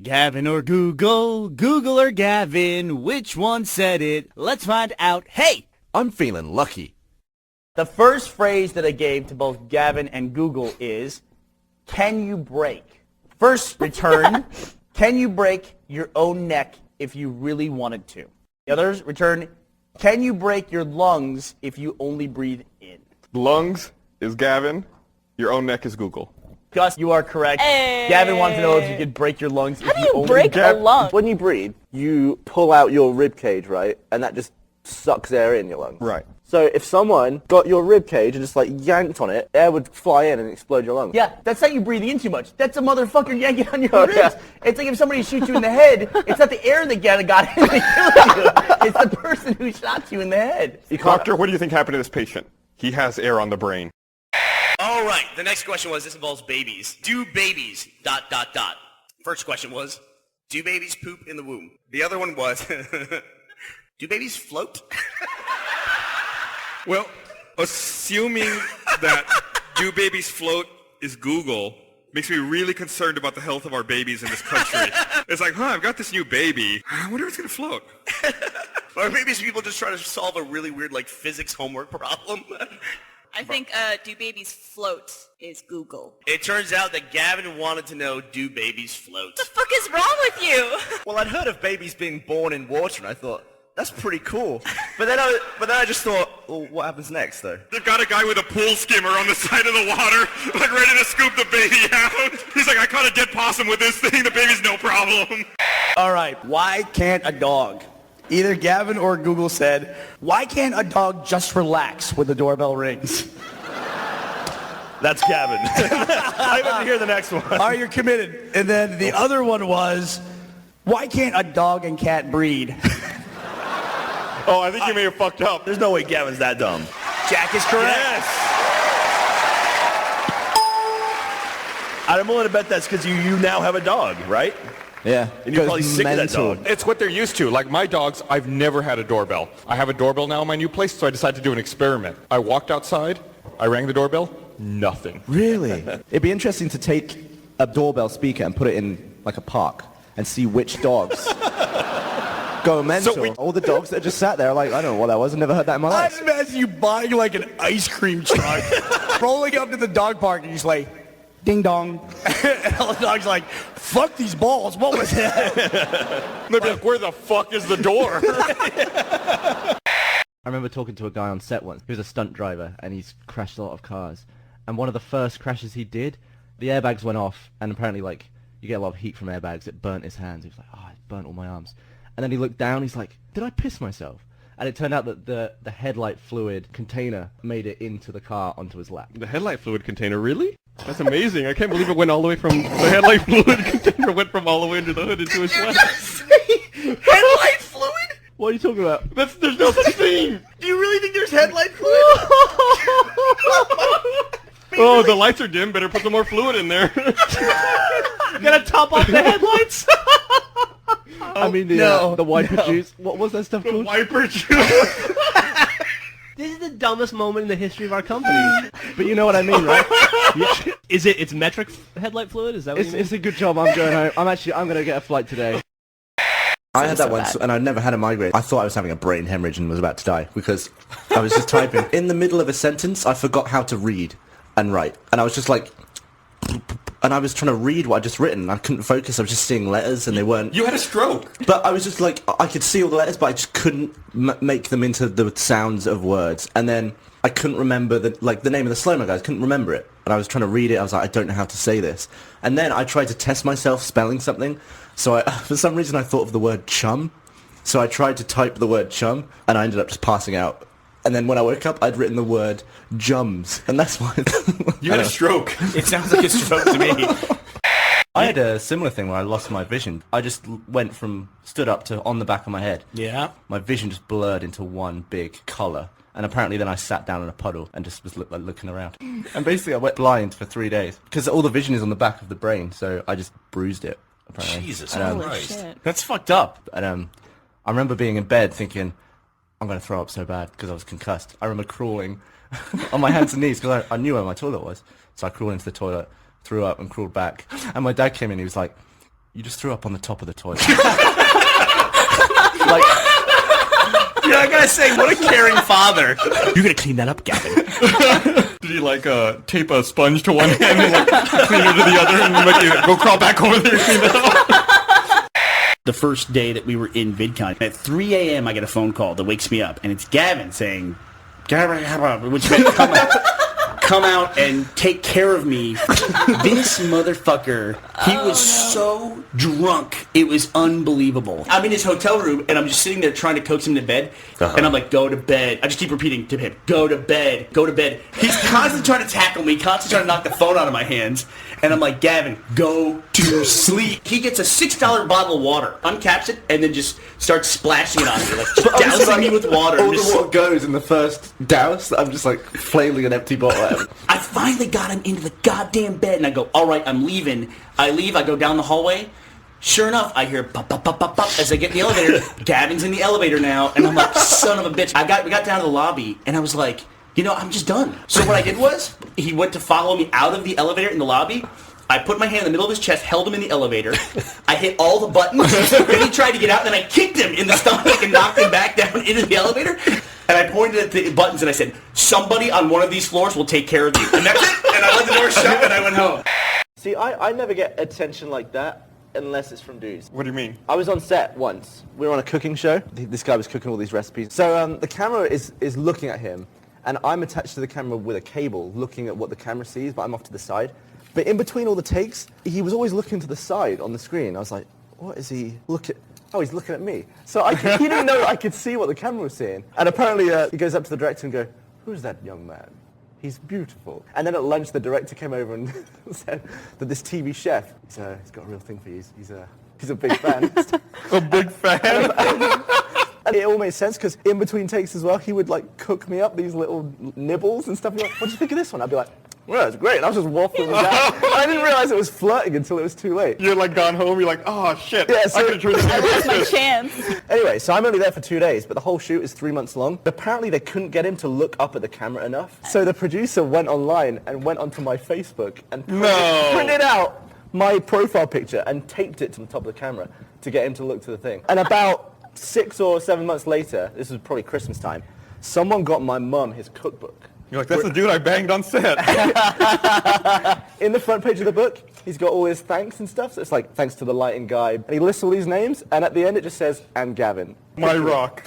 Gavin or Google, Google or Gavin, which one said it? Let's find out. Hey, I'm feeling lucky. The first phrase that I gave to both Gavin and Google is, can you break? First return, can you break your own neck if you really wanted to? The others return, can you break your lungs if you only breathe in? Lungs is Gavin. Your own neck is Google. Gus, you are correct. Hey. Gavin wanted to know if you could break your lungs How if do you you only break a lung? When you breathe, you pull out your rib cage, right? And that just sucks air in your lungs. Right. So if someone got your rib cage and just like yanked on it, air would fly in and explode your lungs. Yeah, that's not you breathing in too much. That's a motherfucker yanking on your Oh, ribs. yeah. It's like if somebody shoots you in the head, it's not the air that got in that killed you. It's the person who shot you in the head. Doctor, what do you think happened to this patient? He has air on the brain. All right, the next question was, this involves babies. Do babies, ... First question was, do babies poop in the womb? The other one was, do babies float? Well, assuming that do babies float is Google makes me really concerned about the health of our babies in this country. It's like, I've got this new baby. I wonder if it's going to float. Or maybe it's people just trying to solve a really weird, like, physics homework problem. I think do babies float is Google. It turns out that Gavin wanted to know, do babies float? What the fuck is wrong with you? Well, I'd heard of babies being born in water, and I thought, that's pretty cool. But then I just thought, well, what happens next, though? They've got a guy with a pool skimmer on the side of the water, like ready to scoop the baby out. He's like, I caught a dead possum with this thing. The baby's no problem. all right, why can't a dog? Either Gavin or Google said, why can't a dog just relax when the doorbell rings? That's Gavin. I didn't hear the next one. All right, you're committed. And then the other one was, why can't a dog and cat breed? Oh, I think you may have fucked up. There's no way Gavin's that dumb. Jack is correct. Yes! I'm willing to bet that's because you now have a dog, right? Yeah. And you're probably sick of that dog. It's what they're used to. Like my dogs, I've never had a doorbell. I have a doorbell now in my new place, so I decided to do an experiment. I walked outside, I rang the doorbell, nothing. Really? It'd be interesting to take a doorbell speaker and put it in like a park and see which dogs go mental. All the dogs that just sat there are like, I don't know what that was. I've never heard that in my I life. imagine you buying like an ice cream truck, rolling up to the dog park and you're just like, ding dong. And all the dogs are like, fuck these balls. What was that? They'd be like, where the fuck is the door? I remember talking to a guy on set once. He was a stunt driver, and he's crashed a lot of cars. And one of the first crashes he did, the airbags went off, and apparently, like, you get a lot of heat from airbags. It burnt his hands. He was like, oh, it burnt all my arms. And then he looked down, he's like, did I piss myself? And it turned out that the headlight fluid container made it into the car onto his lap. The headlight fluid container, really? That's amazing. I can't believe it went all the way from the headlight fluid container went from all the way under the hood into his lap. Headlight fluid? What are you talking about? There's no such thing. Do you really think there's headlight fluid? Oh, the lights are dim. Better put some more fluid in there. You gotta top off the headlights? I mean, the wiper juice. What was that stuff The called? wiper juice. This is the dumbest moment in the history of our company. But you know what I mean, right? Yeah. It's metric headlight fluid? Is that what you mean? It's a good job I'm going home. I'm going to get a flight today. I had that once, and I'd never had a migraine. I thought I was having a brain hemorrhage and was about to die because I was just typing. In the middle of a sentence, I forgot how to read and write. And I was just like... And I was trying to read what I'd just written. I couldn't focus. I was just seeing letters, and they weren't... You had a stroke. But I was just like... I could see all the letters, but I just couldn't make them into the sounds of words. And then I couldn't remember the name of the slow-mo guys. Couldn't remember it. And I was trying to read it. I was like, I don't know how to say this. And then I tried to test myself spelling something. So for some reason, I thought of the word chum. So I tried to type the word chum, and I ended up just passing out. And then when I woke up, I'd written the word jums. And that's why... You had a stroke. It sounds like a stroke to me. I had a similar thing where I lost my vision. I just went from stood up to on the back of my head. Yeah. My vision just blurred into one big colour. And apparently then I sat down in a puddle and just was looking around. And basically I went blind for 3 days. Because all the vision is on the back of the brain, so I just bruised it, apparently. Jesus Christ. That's fucked up. And I remember being in bed thinking, I'm going to throw up so bad because I was concussed. I remember crawling on my hands and knees because I knew where my toilet was. So I crawled into the toilet, threw up and crawled back. And my dad came in, he was like, You just threw up on the top of the toilet. Like, Yeah, I gotta say, what a caring father. You're gonna clean that up, Gavin. Did you like tape a sponge to one hand and like clean it to the other and like you go crawl back over there and clean it up? The first day that we were in VidCon, at 3 a.m. I get a phone call that wakes me up, and it's Gavin saying, Gavin, which meant come out and take care of me. This motherfucker, he was so drunk, it was unbelievable. I'm in his hotel room, and I'm just sitting there trying to coax him to bed, and I'm like, go to bed. I just keep repeating to him, go to bed, go to bed. He's constantly trying to tackle me, constantly trying to knock the phone out of my hands, and I'm like, Gavin, go to sleep. He gets a $6 bottle of water, uncaps it, and then just starts splashing it on me, like just dousing me with water. All the water goes in the first douse. I'm just like flailing an empty bottle at him. I finally got him into the goddamn bed, and I go, all right, I'm leaving. I leave, I go down the hallway. Sure enough, I hear pop, pop, pop, pop, pop as I get in the elevator. Gavin's in the elevator now, and I'm like, son of a bitch. We got down to the lobby, and I was like, you know, I'm just done. So what I did was, he went to follow me out of the elevator in the lobby. I put my hand in the middle of his chest, held him in the elevator. I hit all the buttons. Then he tried to get out, and then I kicked him in the stomach and knocked him back down into the elevator. And I pointed at the buttons and I said, somebody on one of these floors will take care of you. And that's it. And I let the door shut and I went home. See, I never get attention like that unless it's from dudes. What do you mean? I was on set once. We were on a cooking show. This guy was cooking all these recipes. So the camera is looking at him, and I'm attached to the camera with a cable looking at what the camera sees, but I'm off to the side. But in between all the takes, he was always looking to the side on the screen. I was like, what is he looking? Oh, he's looking at me. So he didn't know I could see what the camera was seeing. And apparently he goes up to the director and goes, who's that young man? He's beautiful. And then at lunch, the director came over and said that this TV chef, he's got a real thing for you. He's a big fan. A big fan? And it all made sense because in between takes as well, he would like cook me up these little nibbles and stuff. He'd be like, what do you think of this one? I'd be like, well, it's great. And I was just waffling down. And I didn't realize it was flirting until it was too late. You're like gone home, you're like, oh shit, Yeah, so- I could have I lost my chance. Anyway, so I'm only there for 2 days, but the whole shoot is 3 months long. Apparently they couldn't get him to look up at the camera enough. So the producer went online and went onto my Facebook and printed out my profile picture and taped it to the top of the camera to get him to look to the thing. And about 6 or 7 months later, this was probably Christmas time, someone got my mum his cookbook. You're like, that's the dude I banged on set. In the front page of the book, he's got all his thanks and stuff. So it's like, thanks to the lighting guy. And he lists all these names, and at the end it just says, and Gavin. My rock.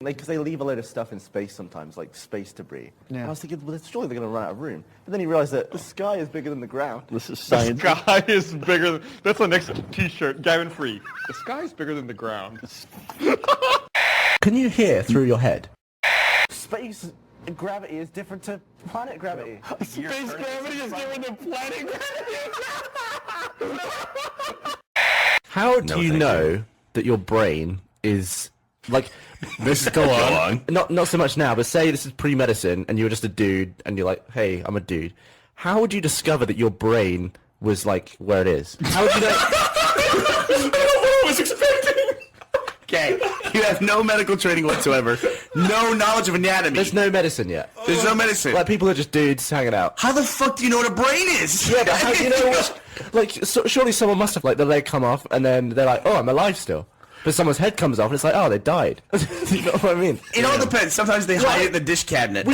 Because they leave a load of stuff in space sometimes, like space debris. Yeah. I was thinking, well, surely they're going to run out of room. But then you realize that the sky is bigger than the ground. This is science. The sky is bigger than... That's the next t-shirt, Gavin Free. The sky is bigger than the ground. Can you hear through your head? Space gravity is different to planet gravity. Space gravity is different than planet gravity. How do you know that your brain is like? This go on. Not so much now, but say this is pre-medicine, and you're just a dude, and you're like, hey, I'm a dude. How would you discover that your brain was like where it is? How would you know? I was expecting. Okay, you have no medical training whatsoever, no knowledge of anatomy. There's no medicine yet. There's no medicine. Like people are just dudes hanging out. How the fuck do you know what a brain is? Yeah, but how do you know what? Like, surely someone must have like the leg come off, and then they're like, oh, I'm alive still. But someone's head comes off, and it's like, oh, they died. You know what I mean? It all depends. Sometimes they hide it in the dish cabinet.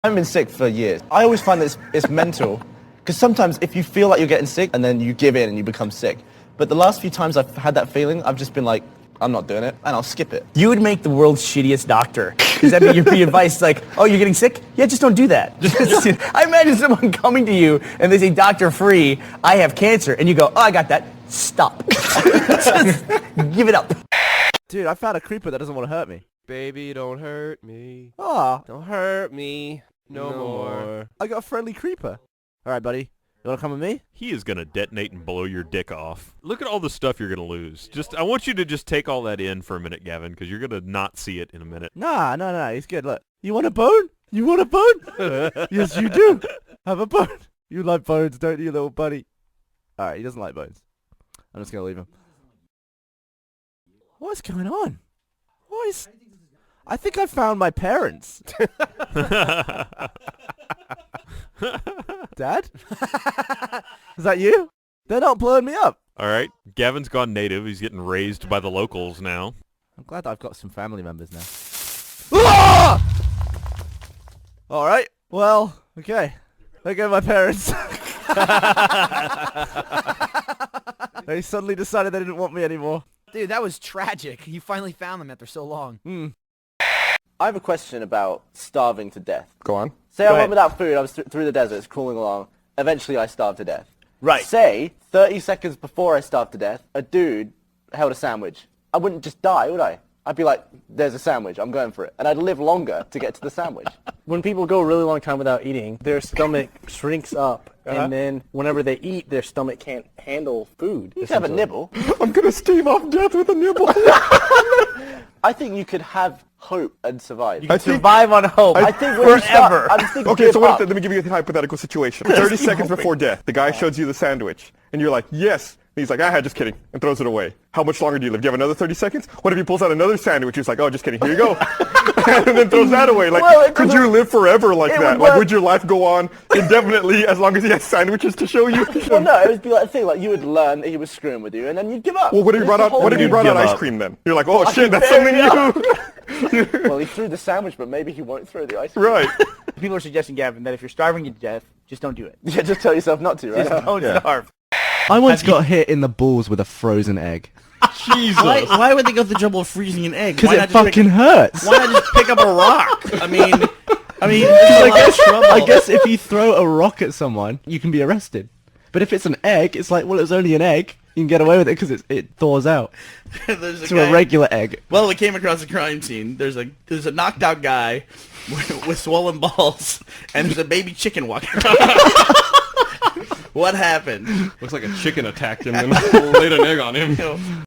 I've been sick for years. I always find that it's mental, because sometimes if you feel like you're getting sick, and then you give in and you become sick. But the last few times I've had that feeling, I've just been like, I'm not doing it, and I'll skip it. You would make the world's shittiest doctor. Because that'd be your advice, like, oh, you're getting sick? Yeah, just don't do that. I imagine someone coming to you, and they say, Dr. Free, I have cancer. And you go, oh, I got that. Stop. Just give it up. Dude, I found a creeper that doesn't want to hurt me. Baby, don't hurt me. Ah, Don't hurt me. No more. I got a friendly creeper. All right, buddy. You want to come with me? He is going to detonate and blow your dick off. Look at all the stuff you're going to lose. I want you to just take all that in for a minute, Gavin, because you're going to not see it in a minute. Nah, no, he's good. Look. You want a bone? You want a bone? Yes, you do. Have a bone. You like bones, don't you, little buddy? All right, he doesn't like bones. I'm just going to leave him. What's going on? I think I found my parents. Dad? Is that you? They're not blowing me up. All right, Gavin's gone native. He's getting raised by the locals now. I'm glad that I've got some family members now. Ah! All right. Well, okay. There go my parents. They suddenly decided they didn't want me anymore. Dude, that was tragic. You finally found them after so long. I have a question about starving to death. Go on. Say I went without food, I was through the desert, crawling along. Eventually I starved to death. Right. Say, 30 seconds before I starved to death, a dude held a sandwich. I wouldn't just die, would I? I'd be like, there's a sandwich, I'm going for it. And I'd live longer to get to the sandwich. When people go a really long time without eating, their stomach shrinks up. And then whenever they eat, their stomach can't handle food. You can have a nibble. I'm going to stave off death with a nibble. I think you could have hope and survive. You can survive on hope. I think when forever. Okay, so let me give you a hypothetical situation. 30 seconds before death, the guy shows you the sandwich, and you're like, yes. And he's like, just kidding, and throws it away. How much longer do you live? Do you have another 30 seconds? What if he pulls out another sandwich? He's like, oh, just kidding, here you go. And then throws that away. Like, could you live forever like that? Like, would your life go on indefinitely as long as he has sandwiches to show you? Well, no, it would be like a thing, like you would learn that he was screwing with you, and then you'd give up. Well, what if he brought out ice cream then? You're like, oh shit, that's something new. Well, he threw the sandwich, but maybe he won't throw the ice cream. Right. People are suggesting, Gavin, that if you're starving to death, just don't do it. Yeah, just tell yourself not to, right? Just don't starve. I once got hit in the balls with a frozen egg. Jesus. Why would they go through the trouble of freezing an egg? Because it fucking hurts. Why not just pick up a rock? I mean, I guess if you throw a rock at someone, you can be arrested. But if it's an egg, it's like, well, it was only an egg. You can get away with it because it thaws out. There's a regular egg. Well, we came across a crime scene. There's a knocked out guy with swollen balls, and there's a baby chicken walking around. What happened? Looks like a chicken attacked him and laid an egg on him.